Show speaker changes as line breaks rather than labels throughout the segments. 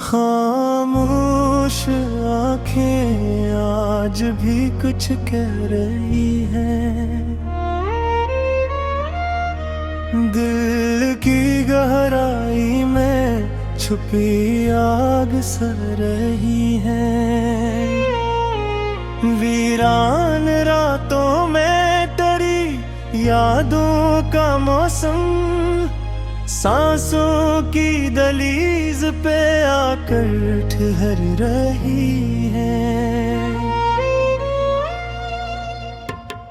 खामोश आंखें आज भी कुछ कह रही हैं, दिल की गहराई में छुपी आग सर रही है। वीरान रातों में डरी यादों का मौसम सांसों की दहलीज पे आकर ठहर रही है।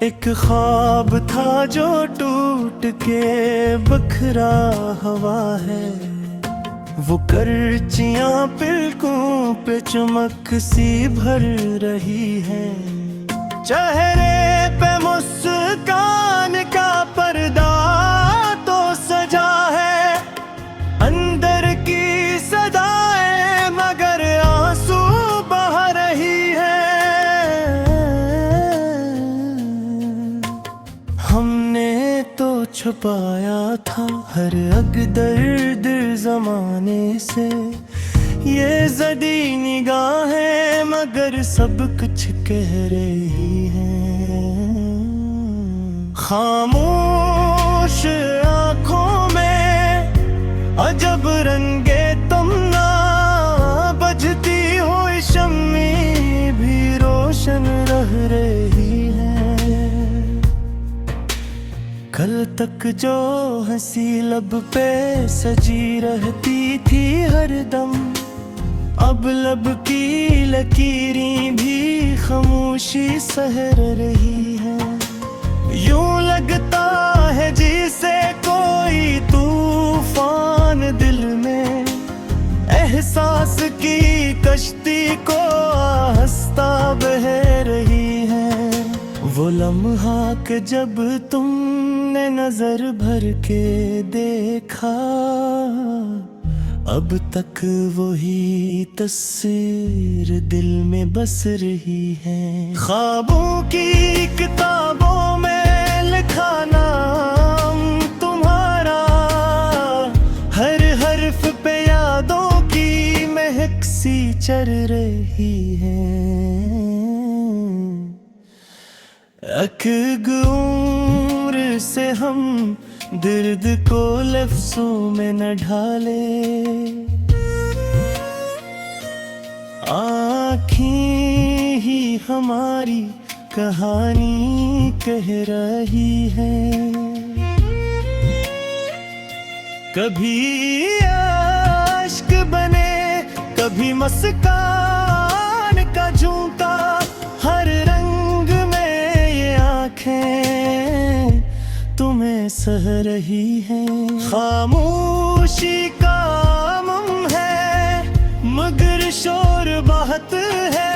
एक ख्वाब था जो टूट के बखरा हवा है, वो करचियां पलकों पे चमक सी भर रही है। चेहरे पे मुस्कान का पर्दा तो सजा है, अंदर की सदाएं मगर आंसू बहा रही है। हमने तो छुपाया था हर दर्द जमाने से, ये ज़दी निगाहें मगर सब कुछ कह रही हैं। खामोश आँखों में अजब रंगे तमन्ना, बजती हुई शम्मी भी रोशन रह रही है। कल तक जो हंसी लब पे सजी रहती थी हरदम, अब लब की लकीरें भी खामोशी सहर रही है। यूं लगता है जैसे कोई तूफान दिल में एहसास की कश्ती को आहिस्ता बह रही है। वो लम्हा के जब तुमने नजर भर के देखा, अब तक वही तस्वीर दिल में बस रही है। ख्वाबों की किताबों में लिखा नाम तुम्हारा, हर हर्फ पे यादों की महक सी चढ़ रही है। अकगूर से हम दर्द को लफ्ज़ों में न ढाले, आँखें ही हमारी कहानी कह रही है। कभी आशिक बने कभी मुस्कान का झूठा, हर रंग में ये आँखें तुम्हें सह रही है। खामोशी का मम है मगर शोर बहुत है,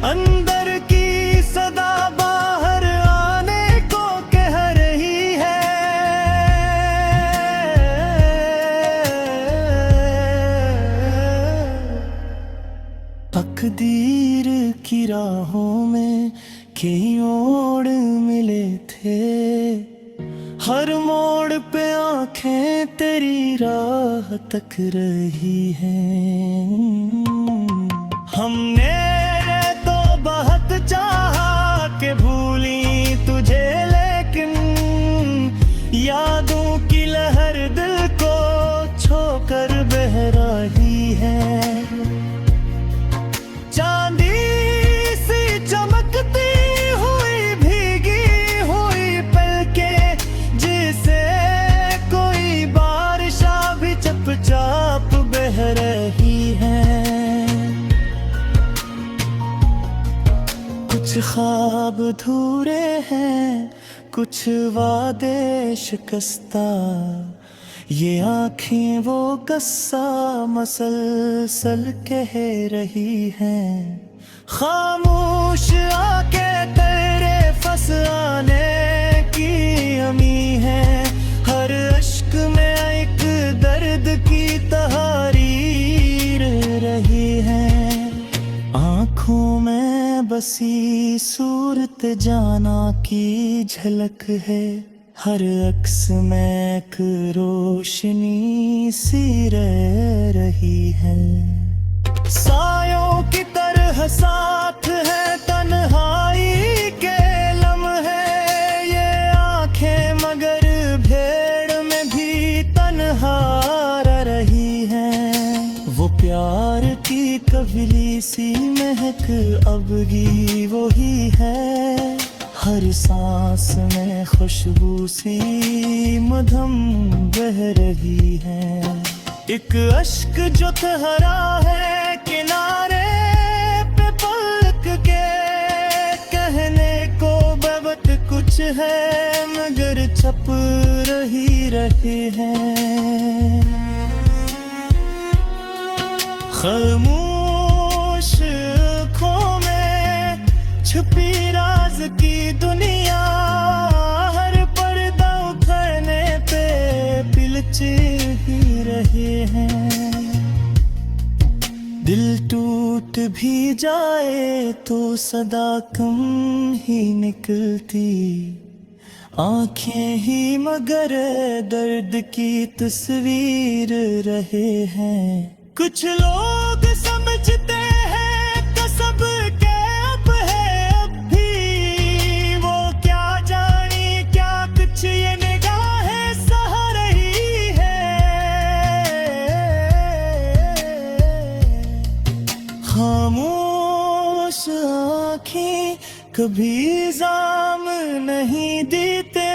अंदर की सदा बाहर आने को कह रही है। तकदीर की राहों में कई ओड़ मिले थे, हर मोड़ पे आंखें तेरी राह तक रही हैं। हमने तो बहुत चाहा कि भूली तुझे, लेकिन यादों की लहर दिल को छोकर बह रही है। चांदी सी चमकती हुई भीगी हुई पलकें, जिसे कोई बारिशा भी चुपचाप बह रही है। कुछ ख्वाब अधूरे हैं, कुछ वादे शिकस्ता, ये आँखें वो कस्सा मसलसल कह रही हैं। खामोश आके तेरे फसाने की अमी है, हर अश्क में एक दर्द की तहरीर रही है। आँखों में बसी सूरत जाना की झलक है, हर अक्स में एक रोशनी सी रह रही है। सायों की तरह साथ है तन्हाई के लम्हे, ये आंखें मगर भेड़ में भी तन्हा रही हैं। वो प्यार की कविली सी महक अब भी वही है, हर सांस में खुशबू सी मधम बह रही है। एक अश्क जो ठहरा है किनारे पे पलक के, कहने को बहुत कुछ है मगर छप रहे हैं। खामोश आँखों में छुपी राज की दुनिया, हर पर्दा उखड़ने पे पिलच ही रहे हैं। दिल टूट भी जाए तो सदा कम ही निकलती, आंखें ही मगर दर्द की तस्वीर रहे हैं। कुछ लोग समझते हैं कसब के अब है अब भी, वो क्या जानी क्या कुछ ये निगाहें सह रही है। खामोश आँखें कभी इल्जाम नहीं देते,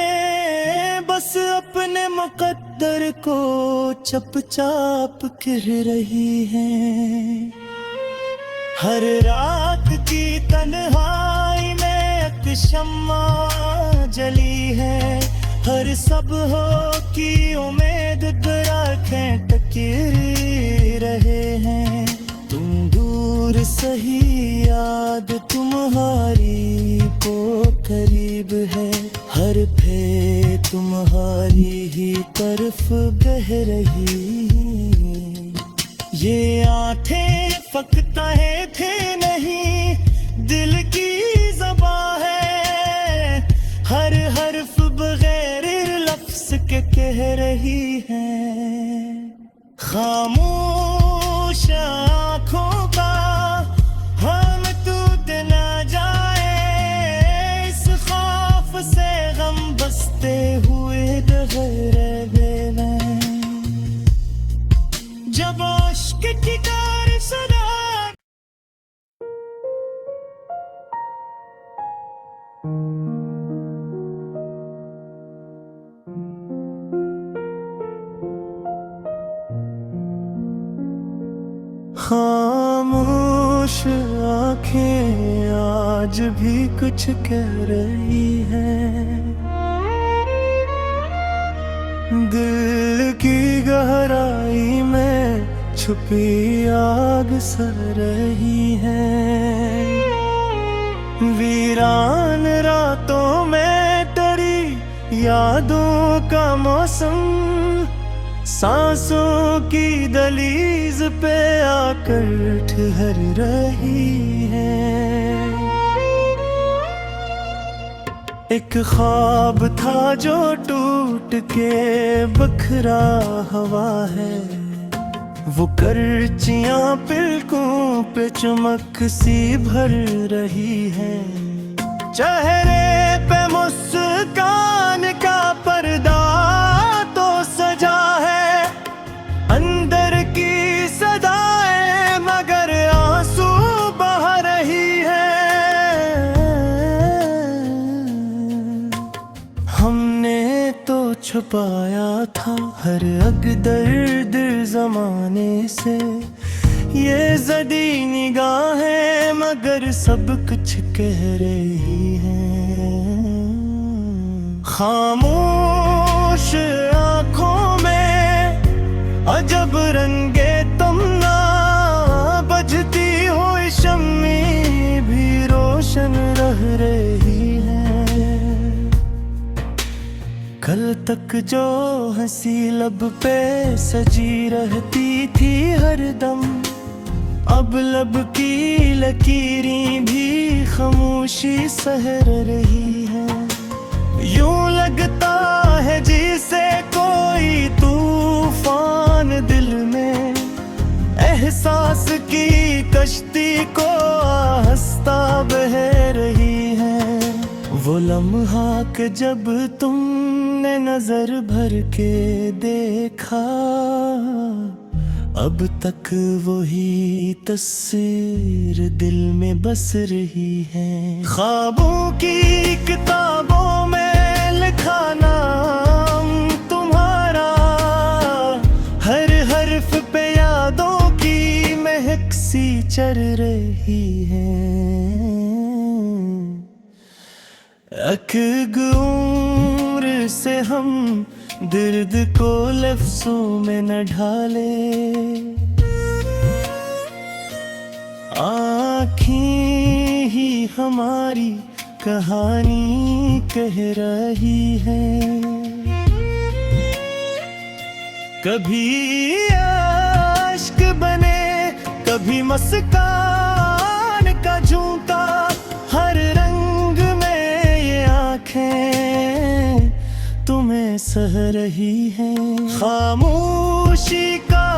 बस अपने मुकद्दर को चुपचाप कह रही हैं। हर रात की तन्हाई में एक शम्मा जली है, हर सब हो की उम्मीद पर आँखें टकीर रहे हैं। तुम दूर सही याद तुम्हारी को करीब है, हर फे तुम्हारी ही तरफ बह रही। ये आंखें फकता है थे नहीं, दिल की ज़बां है, हर हर्फ बगैर लफ्ज़ के कह रही है। खामोश आँखों का हम टूट ना जाए, इस खौफ से गम बसते हुए रह गए। जब इश्क की कार सदा खामोश आँखें आज भी कुछ कह रही हैं। दिल की गहराई में छुपी आग सह रही है। वीरान रातों में डरी यादों का मौसम, सांसों की दलीज पे आकर ठहर रही है। एक ख्वाब था जो टूट के बखरा हवा है, वो करचियां पलकों पे चमक सी भर रही है। चेहरे पे मुस्कान का पर्दा तो सजा है, अंदर की सदाएं मगर आंसू बहा रही है। हमने तो छुपाया था हर अग दर्द जमाने से, ये जदी निगाहें मगर सब कुछ कह रही हैं। खामोश आँखों में अजब रंगे तमन्ना, बजती हुई शम्मी भी रोशन रह रही है। कल तक जो हंसी लब पे सजी रहती थी हरदम, अब लब की लकीरें भी खामोशी सह रही है। यूं लगता है जैसे कोई तूफान दिल में एहसास की कश्ती को आहिस्ता बह रही है। वो लम्हा के जब तुमने नजर भर के देखा, अब तक वही तस्वीर दिल में बस रही है। ख्वाबों की किताबों में लिखा नाम तुम्हारा, हर हर्फ पे यादों की महक सी चढ़ रही है। उम्र से हम दर्द को लफ्जों में न ढाले, आँखें ही हमारी कहानी कह रही है। कभी आशिक बने, कभी मुस्कान का झूठा, हर रंग में ये आँखें तुम्हें सह रही है। खामोशी का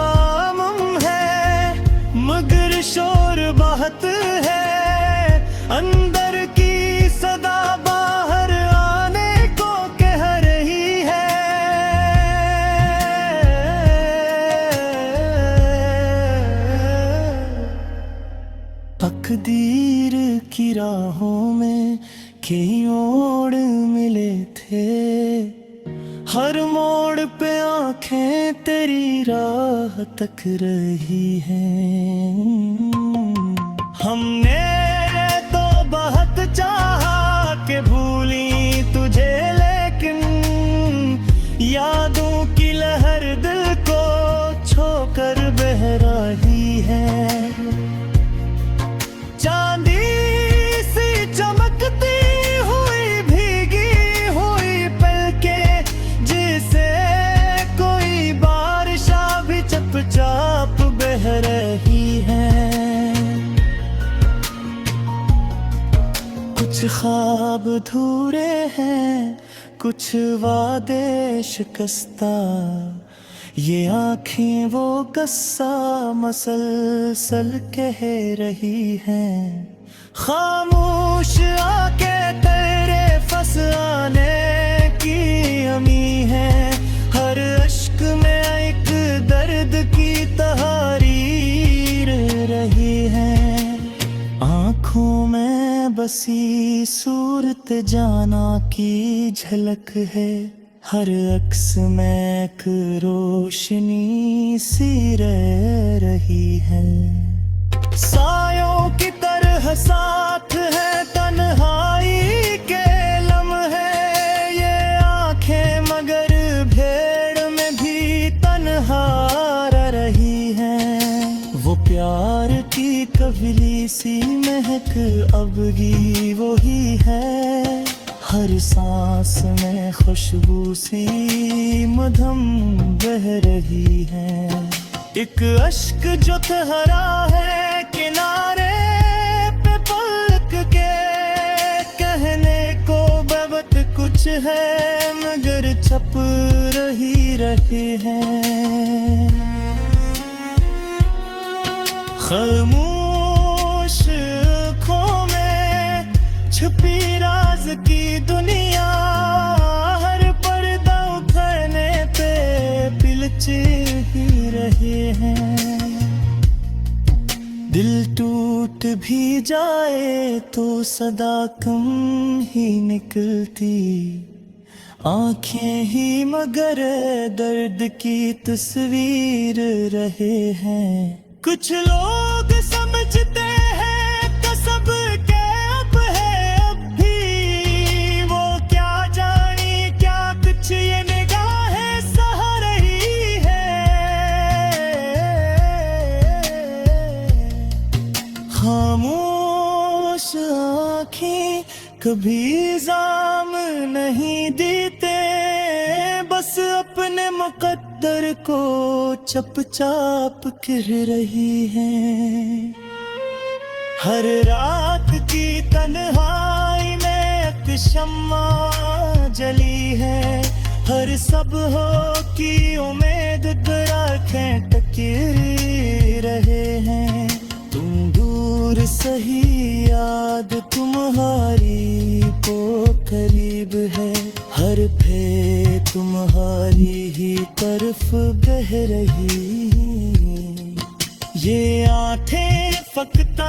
मम है मगर शोर बहुत है, अंदर की सदा बाहर आने को कह रही है। तकदीर की राहों में कई ओड़ मिले थे, हर मोड़ पे आंखें तेरी राह तक रही हैं। हमने तो बहुत चाहा कि भूली तुझे, लेकिन यादों की लहर दिल को छोकर बह रही है। चांदी सी चमकती हुई भीगी हुई पलकें, जिसे कोई बारिशा भी चुपचाप बह रही है। कुछ ख्वाब अधूरे हैं, कुछ वादे शिकस्ता, ये आँखें वो कस्सा मसलसल कह रही हैं। खामोश आके तेरे फसाने की अमी है, हर अश्क में एक दर्द की तहरीर रही है। आँखों में बसी सूरत जाना की झलक है, हर अक्स में एक रोशनी सी रह रही है। सायों की तरह साथ है तन्हाई के लम्हे, ये आंखें मगर भेड़ में भी तन्हा रही हैं। वो प्यार की कविली सी महक अब भी वही है, हर सांस में खुशबू सी मधम बह रही है। एक अश्क जो ठहरा है किनारे पे पलक के, कहने को बहुत कुछ है मगर छप रही है। खामोश आँखों में छुपी राज की दुनिया, हर पर्दा उखड़ने पे पिलच ही रहे हैं। दिल टूट भी जाए तो सदा कम ही निकलती, आँखें ही मगर दर्द की तस्वीर रहे हैं। कुछ लोग समझते हैं कसब के अब है, अब भी वो क्या जानी क्या कुछ ये निगाहें सह रही है। खामोश आँखें कभी इल्जाम नहीं देते, बस अपने मुकद्दर मुकद्दर को चपचाप कह रही हैं। हर रात की तन्हाई में एक शम्मा जली है, हर सब हो की उम्मीद पर आँखें टकी रहे हैं। तुम दूर सही याद तुम्हारी वो करीब है, हर फे तुम्हारी ही तरफ बह रही। ये आंखें फकत